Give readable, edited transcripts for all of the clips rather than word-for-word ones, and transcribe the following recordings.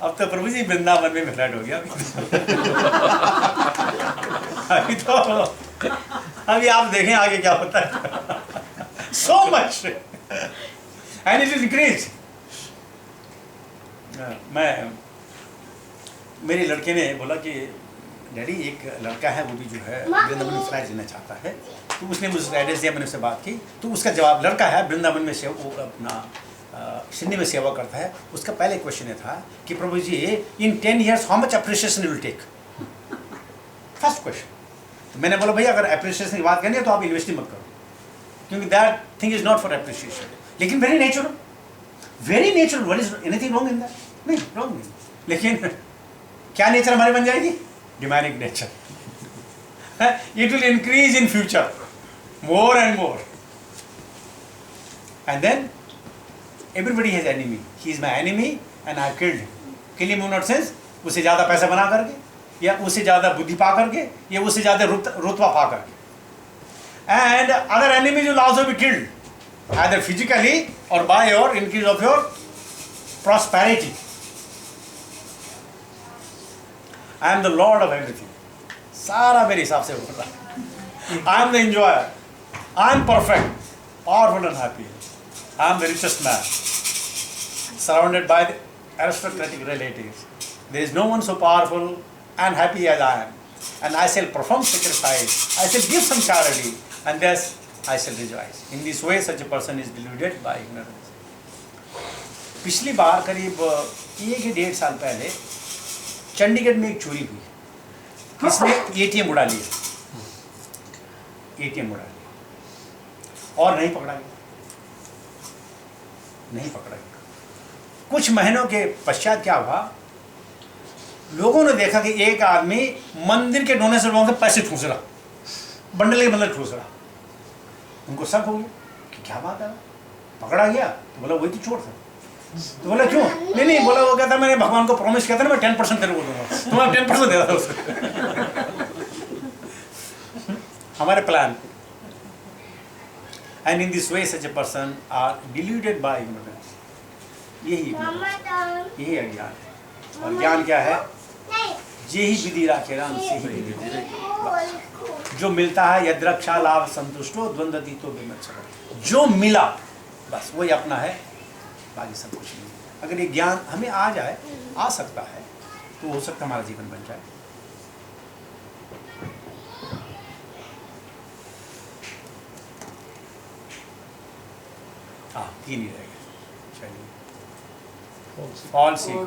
अब तो प्रभु जी वृंदावन में फ्लड हो गया अभी तो अभी आप देखें आगे क्या होता है। So much and it is increase. मैं मेरे लड़के ने बोला कि डैडी एक लड़का है वो भी जो है वृंदावन में फ्लैट लेना चाहता है, तो उसने मुझे एड्रेस दिया, मैंने उससे बात की, तो उसका जवाब लड़का है वृंदावन में वो अपना सिडनी में सेवा करता है। उसका पहले क्वेश्चन ये था कि प्रभु जी in 10 years how much appreciation will take, first question. तो मैंने बोला भैया अगर अप्रिसिएशन की बात करनी है तो आप इन्वेस्ट मत करो, क्योंकि that thing is not for appreciation. लेकिन very natural, what is anything wrong in that? नहीं, रॉन्ग नहीं। लेकिन क्या नेचर हमारी बन जाएगी? Demanding nature. It will increase in future more and more, and then everybody has enemy. He is my enemy and I have killed him. Kill him in not sense उससे ज़्यादा पैसा बना करके, या उससे ज़्यादा बुद्धि पा करके, या उससे ज़्यादा रुतबा पा करके। And other enemies will also be killed, either physically or by your increase of your prosperity. I am the Lord of everything. सारा मेरे हिसाब से होता है। I am the enjoyer. I am perfect, powerful and happy. I am the richest man, surrounded by the aristocratic relatives. There is no one so powerful and happy as I am. And I shall perform sacrifice, I shall give some charity, and thus I shall rejoice. In this way, such a person is deluded by ignorance. पिछली बार करीब 1-1.5 साल पहले चंडीगढ़ में एक चोरी हुई। किसने ATM उड़ा लिया, ATM उड़ा लिया और नहीं पकड़ा गया, नहीं पकड़ा गया। कुछ महीनों के पश्चात क्या हुआ, लोगों ने देखा कि एक आदमी मंदिर के डोनेशन बॉक्स से पैसे ठूस रहा, बंडल के बंडल ठूस रहा। उनको शक हो गया कि क्या बात है, पकड़ा गया। तो बोला वही तो चोर था। तो बोला क्यों? नहीं, बोला वो कहता मैंने भगवान को प्रॉमिस किया था ना मैं 10% तेरे को दूंगा, तो मैं 10% दे रहा उसको। हमारे plan. And in this way such a person are deluded by ignorance. यही अज्ञान है। और ज्ञान क्या है? जे ही विधि राखे राम से ही विधि। जो मिलता है यद्रक्षा लाभ संतुष्टो द्वंद्वती तो विमर्श, जो मिला बस वही अपना है, बाकी सब कुछ नहीं। अगर ये ज्ञान हमें आ जाए, आ सकता है, तो हो सकता हमारा जीवन बन जाए। तीन ही रह गए। चलिए फॉल्स ईगो,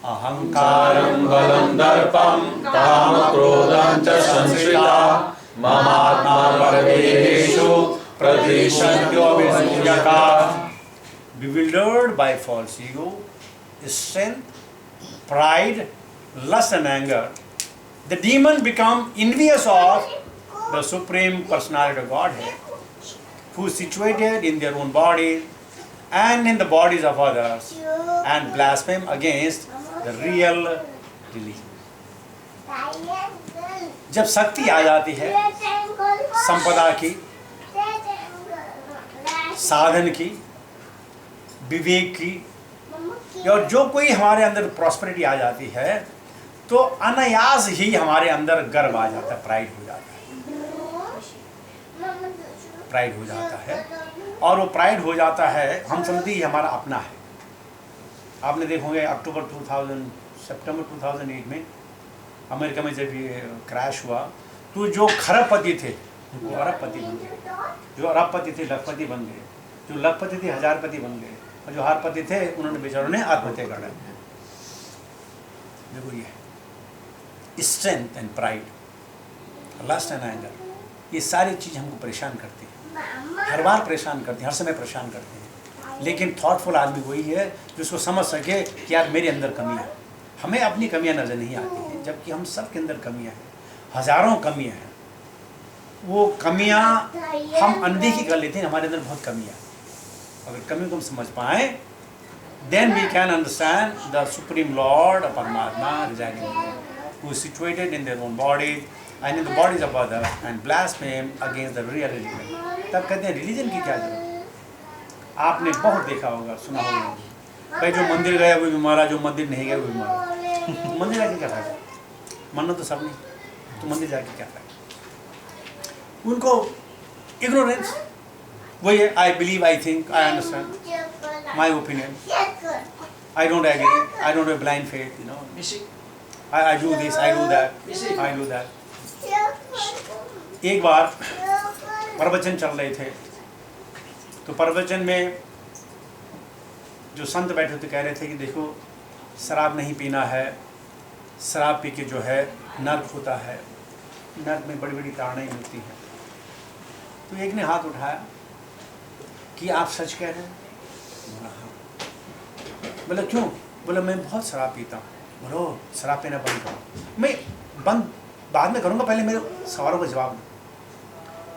अहंकारं बलं दर्पं काम क्रोधं च संश्रिता ममात्मा परदेहेषु प्रतिशन्त्योऽभिसूयका। Bewildered by false ego, strength, pride, lust and anger, the demon become envious of the Supreme Personality of Godhead, who is situated in their own bodies and in the bodies of others, and blaspheme against the real religion. जब शक्ति आ जाती है संपदा की, साधन की, विवेक की, और जो कोई हमारे अंदर प्रॉस्पेरिटी आ जाती है, तो अनायास ही हमारे अंदर गर्व आ जाता है, प्राइड हो जाता है, प्राइड हो जाता है। और वो प्राइड हो जाता है, हम समझते हैं हमारा अपना है। आपने देखोगे सितंबर 2008 में अमेरिका में जब ये क्रैश हुआ, तो जो खरबपति थे वो अरबपति बन गए, जो अरबपति थे लखपति बन गए, जो लखपति थे हजारपति बन गए, और जो हजारपति थे उन्होंने बेचारों ने आत्महत्या कर डाली। देखो ये strength and pride, lust and anger, ये सारी चीज़ हमको परेशान करती है, हर बार परेशान करती है, हर समय परेशान करती है। लेकिन थॉटफुल आदमी वही है जिसको समझ सके कि यार मेरे अंदर कमी है। हमें अपनी कमियां नज़र नहीं आती हैं, जबकि हम सब के अंदर कमियां हैं, हज़ारों कमियां हैं। वो कमियां हम अनदेखी कर लेते हैं, हमारे अंदर बहुत कमियां। अगर कमी को हम समझ पाएँ, then we can understand the Supreme Lord of Paramatma residing in them, who is situated in their own bodies and in the bodies of others, and blaspheme against the real religion. तब कहते हैं religion की क्या जरूरत है? आपने बहुत देखा होगा, सुना होगा भाई जो मंदिर गया वो भी मारा, जो मंदिर नहीं गया वो भी मारा। तो मंदिर जाके क्या फायदा? मानना तो सब नहीं, तो मंदिर जाके क्या फायदा? उनको इग्नोरेंस वही है। I believe, I think, I understand, my opinion, I don't agree, I don't have blind faith, you know, I do this, I do that, I do that. एक बार प्रवचन चल रहे थे, तो प्रवचन में जो संत बैठे थे कह रहे थे कि देखो शराब नहीं पीना है, शराब पी के जो है नर्क होता है, नर्क में बड़ी बड़ी ताड़नाएं मिलती हैं। तो एक ने हाथ उठाया कि आप सच कह रहे हैं? बोला हाँ। बोला क्यों? बोला मैं बहुत शराब पीता हूँ। बोलो शराब पीना बंद करो। मैं बंद बाद में करूँगा, पहले मेरे सवालों का जवाब दो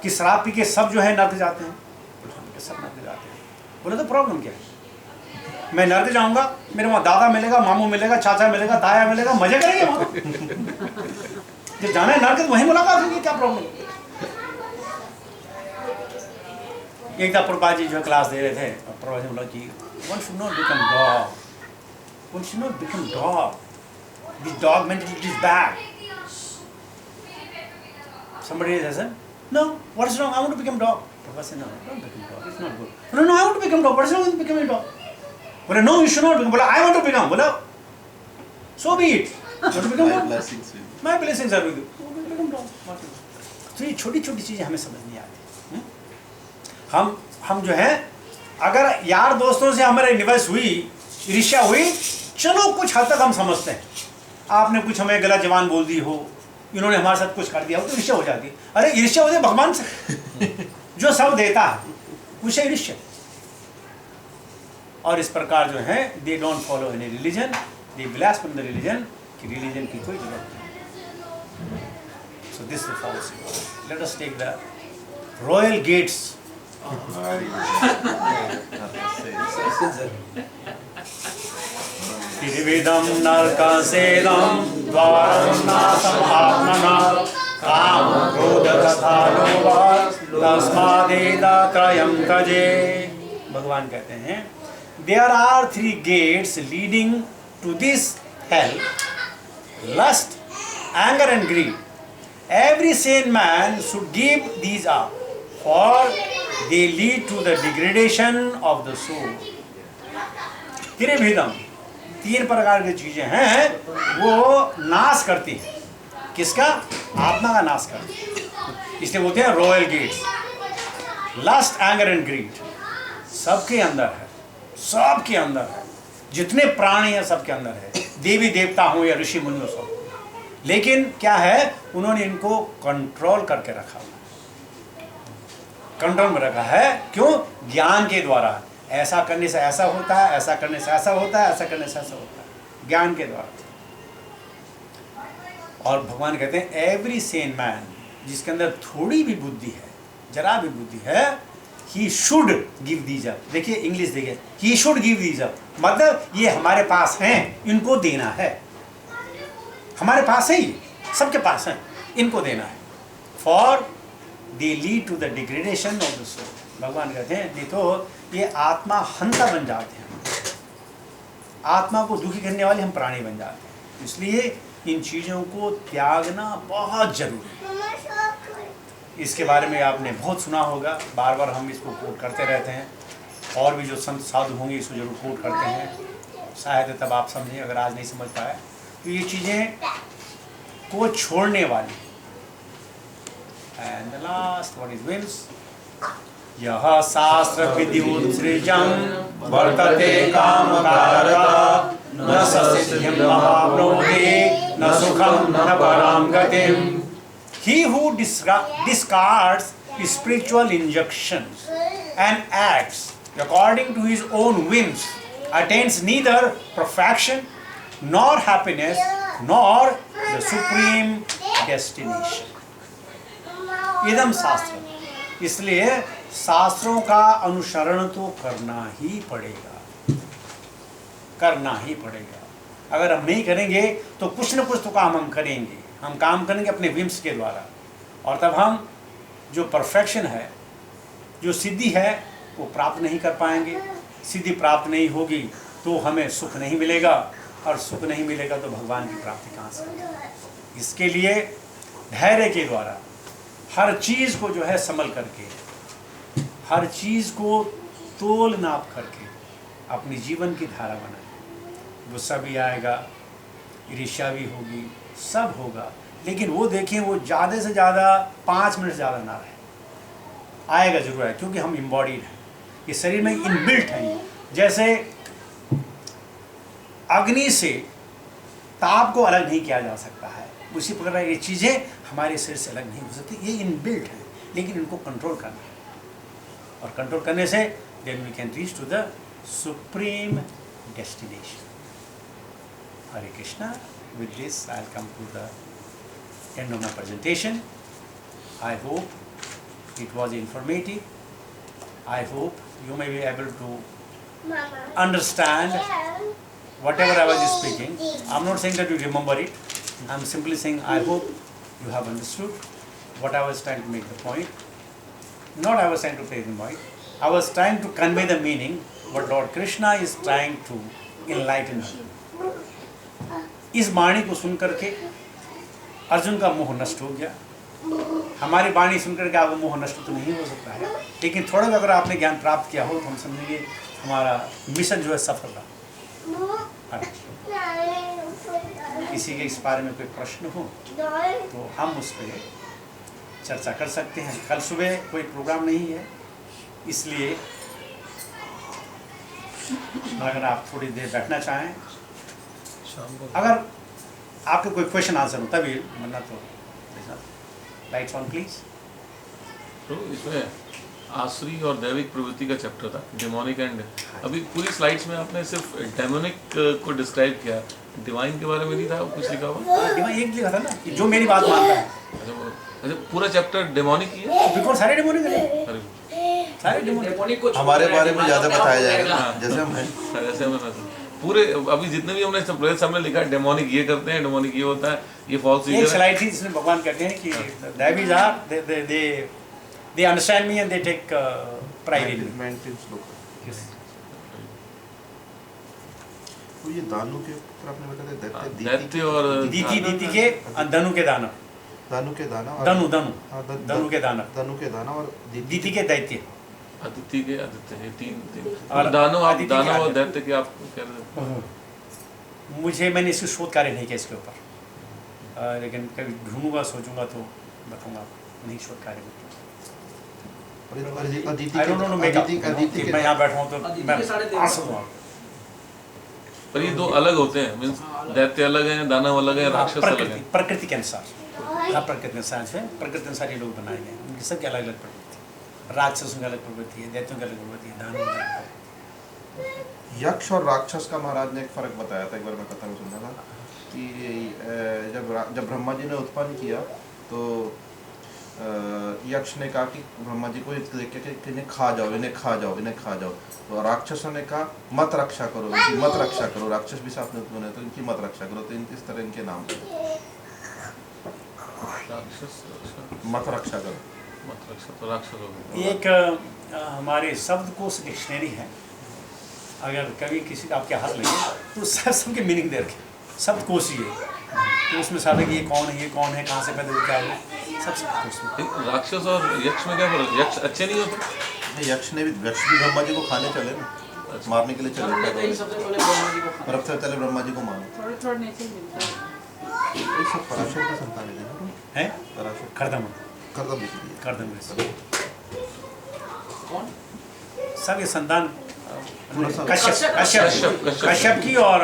कि शराब पी के सब जो है नर्क जाते हैं? बोला सब नर्क जाते हैं। बोले तो प्रॉब्लम क्या है? मैं नर्क जाऊँगा, मेरे वहाँ दादा मिलेगा, मामू मिलेगा, चाचा मिलेगा, ताया मिलेगा, मजे करेंगे वहाँ। जब जाना है नर्क वहीं मुलाकात होगी, क्या प्रॉब्लम? एक दफा प्रभुपाद जी जो क्लास दे रहे थे, प्रभुपाद जी बोला कि one should not become dog, one should not become dog, this dog mentality is bad. Somebody says, no, what is wrong? I want to become dog. Prabhupada said, no, don't become dog, it's not good. No, I want to become dog. What is wrong with becoming dog? Bola, no, you should not become. Bola, I want to become. Bola, so be it. You want to become dog? My blessings are with you. Become dog. तो ये छोटी छोटी चीजें हमें समझ नहीं आती। हम जो है, अगर यार दोस्तों से हमारे निवेश हुई, ईर्ष्या हुई, चलो कुछ हद तक हम समझते हैं। आपने कुछ हमें गलत जबान बोल दी हो, इन्होंने हमारे साथ कुछ कर दिया हो, तो ईर्ष्या हो जाती है। अरे ईर्ष्या होती है भगवान से जो सब देता है, उसे ईर्ष्या। और इस प्रकार जो है they don't follow any religion, they blaspheme the religion, कि रिलीजन की कोई जरूरत नहीं। So this is false. Let us take the royal gates. त्रिविधम नरकासेदम द्वारम नाशम आत्मना काम क्रोध तथा लोभ तस्मादेतात्रयं त्यजे। भगवान कहते हैं there are 3 gates leading to this hell: lust, anger and greed. Every sane man should give these up, for they lead to the degradation of the soul. त्रिविधम, 3 प्रकार की चीजें हैं, वो नाश करती हैं। किसका? आत्मा का नाश करती है। इसलिए बोलते हैं royal gates. Lust, anger and greed सबके अंदर है, सबके अंदर है। जितने प्राणी हैं सबके अंदर है, देवी देवता हो या ऋषि मुनि हो, सब। लेकिन क्या है, उन्होंने इनको कंट्रोल करके रखा, कंट्रोल में रखा है। क्यों? ज्ञान के द्वारा। ऐसा करने से ऐसा होता है, ऐसा करने से ऐसा होता है, ऐसा करने से ऐसा होता है, ज्ञान के द्वारा। और भगवान कहते हैं एवरी सेन मैन, जिसके अंदर थोड़ी भी बुद्धि है, जरा भी बुद्धि है, he should give these up. देखिए इंग्लिश देखिए, he should give these up, मतलब ये हमारे पास हैं, इनको देना है। हमारे पास है, ही सबके पास है, इनको देना है। For they lead to the degradation of the soul. भगवान कहते हैं नहीं तो ये आत्मा हंता बन जाते हैं, आत्मा को दुखी करने वाले हम प्राणी बन जाते हैं। इसलिए इन चीज़ों को त्यागना बहुत जरूरी है। इसके बारे में आपने बहुत सुना होगा, बार बार हम इसको कोट करते रहते हैं, और भी जो संत साधु होंगे इसको जरूर कोट करते हैं। शायद तब आप समझें, अगर आज नहीं समझ पाए तो ये चीज़ें को छोड़ने वाली। And the last what is wills, यह शास्त्र विधि उत्सृजम वर्तते कामकारता न ससिद्धिं महाप्नोति न सुखम न पराम गतिम। He who discards spiritual injunctions and acts according to his own whims attains neither perfection nor happiness nor the supreme destination. इदम शास्त्र। इसलिए शास्त्रों का अनुसरण तो करना ही पड़ेगा, करना ही पड़ेगा। अगर हम नहीं करेंगे तो कुछ न कुछ तो काम हम करेंगे, हम काम करेंगे अपने विम्स के द्वारा, और तब हम जो परफेक्शन है, जो सिद्धि है, वो प्राप्त नहीं कर पाएंगे। सिद्धि प्राप्त नहीं होगी तो हमें सुख नहीं मिलेगा, और सुख नहीं मिलेगा तो भगवान की प्राप्ति कहाँ से होगी। इसके लिए धैर्य के द्वारा हर चीज़ को जो है संभल करके, हर चीज़ को तोल नाप करके अपनी जीवन की धारा बनाए। गुस्सा भी आएगा, ईर्ष्या भी होगी, सब होगा, लेकिन वो देखिए वो ज़्यादा से ज़्यादा 5 मिनट ज़्यादा ना रहे, आएगा जरूर है, क्योंकि हम इम्बॉडीड हैं, ये शरीर में इनबिल्ट है। ये जैसे अग्नि से ताप को अलग नहीं किया जा सकता है, उसी प्रकार ये चीज़ें हमारे शरीर से अलग नहीं हो सकती, ये इनबिल्ट है, लेकिन इनको कंट्रोल करना है, और कंट्रोल करने से then we can reach to the supreme destination. Hare Krishna. With this, I'll come to the end of my presentation. I hope it was informative. I hope you may be able to understand whatever I was speaking. I'm not saying that you remember it. I'm simply saying I hope you have understood what I was trying to make the point. Not I was trying to make the point. I was trying to convey the meaning what Lord Krishna is trying to enlighten us. इस वाणी को सुनकर के अर्जुन का मोह नष्ट हो गया। हमारी वाणी सुनकर के आपको मोह नष्ट तो नहीं हो सकता है, लेकिन थोड़ा भी अगर आपने ज्ञान प्राप्त किया हो तो हम समझेंगे हमारा मिशन जो है सफल रहा। किसी के इस बारे में कोई प्रश्न हो तो हम उस पर चर्चा कर सकते हैं। कल सुबह कोई प्रोग्राम नहीं है, इसलिए अगर आप थोड़ी देर बैठना चाहें, अगर आपके कोई क्वेश्चन आंसर हो तभी, वरना तो लाइट्स ऑन प्लीज। तो इसमें आसुरी और दैविक प्रवृत्ति का चैप्टर था, डेमोनिक एंड, अभी पूरी स्लाइड्स में आपने सिर्फ डेमोनिक को डिस्क्राइब किया, डिवाइन के बारे में नहीं था कुछ लिखा हुआ? डिवाइन एक लिखा था ना कि जो मेरी बात मानता है। अच्छा, पूरा चैप्टर डेमोनिक ही है? बिल्कुल सारे डेमोनिक है, अरे सारे डेमोनिक को हमारे बारे में ज़्यादा बताया जाएगा जैसे हम हैं। ऐसे हम पूरे अभी जितने भी हमने प्रेस हमने लिखा है, डेमोनिक ये करते हैं, डेमोनिक ये होता है, ये फॉल्स एक स्लाइड थी जिसमें भगवान कहते हैं कि दैवीज are they understand me and they take pride in me. तो ये दानु के ऊपर आपने बताया दैत्य और दीति के धनु के दानव, दानु के दाना, धनु के दानव, दानु के दाना और दीति के दैत्य, आदित्य के आदित्य, ये तीन और दानव, आप आदित्य के दानव और आदित्य। दैत्य के आप कह रहे हैं? मुझे मैंने इसकी शोध कार्य नहीं किया इसके ऊपर, लेकिन कभी ढूंढूंगा, सोचूंगा तो बताऊंगा, नहीं शोध कार्य में। I don't know to make up, कि मैं यहाँ बैठा हूँ तो मैं आंसू दूंगा। पर ये दो अलग होते हैं, मीन्स दैत्य अलग है, दानव अलग है, राक्षस अलग है। प्रकृति के अनुसार, प्रकृति के अनुसार से प्रकृति अनुसार ये लोग बनाए गए, उनकी सबकी अलग अलग प्रवृत्ति, राक्षसों की अलग प्रवृत्ति है, दैत्यों की अलग प्रवृत्ति है, दानवों की अलग प्रवृत्ति। यक्ष और राक्षस का महाराज ने एक फर्क बताया था, एक बार मैं कथा में सुना था कि जब ब्रह्मा जी ने उत्पन्न किया तो यक्ष ने कहा कि ब्रह्मा जी को देख के कि इन्हें खा जाओ, इन्हें खा जाओ, इन्हें खा जाओ। तो राक्षसों ने कहा मत रक्षा करो, इनकी मत रक्षा करो। राक्षस भी साथ में उत्पन्न है तो इनकी मत रक्षा करो, तो इस तरह इनके नाम मत रक्षा करो, मत रक्षा, तो राक्षस हो गए। एक हमारे शब्दकोश डिक्शनरी है, अगर कभी किसी का आपके हाथ लगे तो सबके मीनिंग दे रखे, शब्दकोश ही है, तो उसमें सारे ये कौन है, ये कौन है, कहाँ से पैदा हुआ, क्या है, सब शब्दकोश में। राक्षस और यक्ष में क्या फर्क? यक्ष अच्छे नहीं होते? यक्ष भी ब्रह्मा जी को खाने चले ना, मारने के लिए चले, सबसे पहले ब्रह्मा जी को मारो। थोड़ा नेचर मिलता ये सब पराशर की संतान है, पराशर खरदम कौन? सब ये संतान कश्यप कश्यप की और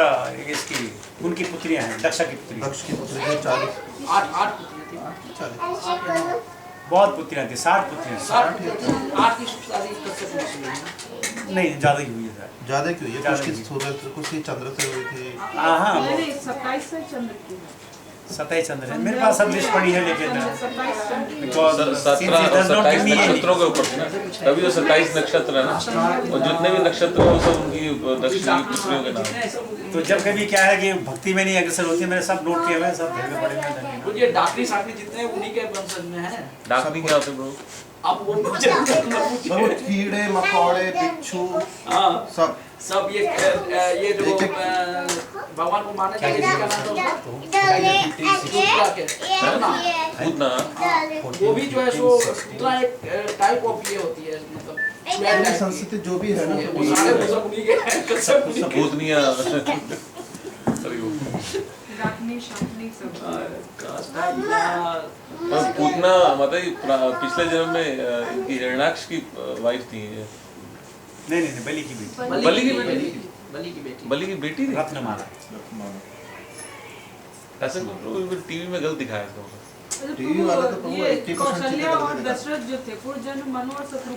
इसकी उनकी पुत्रियां हैं, दक्षा की पुत्री, दक्ष की पुत्री के 40 आठ पुत्रियां थी, बहुत पुत्रियां थी, 60 पुत्रियां, 8 की शादी कश्यप ने की है। नहीं ज़्यादा ही हुई है, ज्यादा क्यों? ये कुछ की सूरज, कुछ की चंद्र से हुई थी। हाँ, 27 से चंद्र की है। 27 चंद्र है, मेरे पास सब लिस्ट पड़ी है, लेकिन 17 और 27 नक्षत्रों के ऊपर ना, तभी वो 27 नक्षत्र है ना, और जितने भी नक्षत्र हैं वो सब उनकी दक्षिण की पुत्रियों के नाम। तो जब कभी क्या है कि भक्ति में नहीं अग्रसर होती है, मैंने सब नोट किए हुए हैं, सब भेजे पड़े हुए हैं। वो ये डाकनी साकनी जितने हैं उन्हीं के वंशज में हैं। डाकनी क्या होते ब्रो? अब वो बहुत कीड़े मकोड़े बिच्छू हाँ सब सब ये जो भगवान को मानने क्या के क्या लिए का नाम था तो पूतना के पूतना वो भी जो है सो पूतना एक टाइप ऑफ ये होती है मतलब हिंदी संस्कृति जो भी है ना तो वो सारे सब उन्हीं के हैं सब उन्हीं के भूतनिया अरे वो रागनी शाकनी सब और पूतना मतलब पिछले जन्म में इनकी हिरण्याक्ष की वाइफ थी ये। नहीं बलि की बेटी बलि की बेटी बलि की बेटी बलि की बेटी थी रत्नमाला ऐसे टीवी में गलत दिखाया इसको टीवी वाला तो ये 80% कौशल्या चीजें और गलत दिखाते हैं। दशरथ जो थे पूर्व जन्म मनु और शत्रु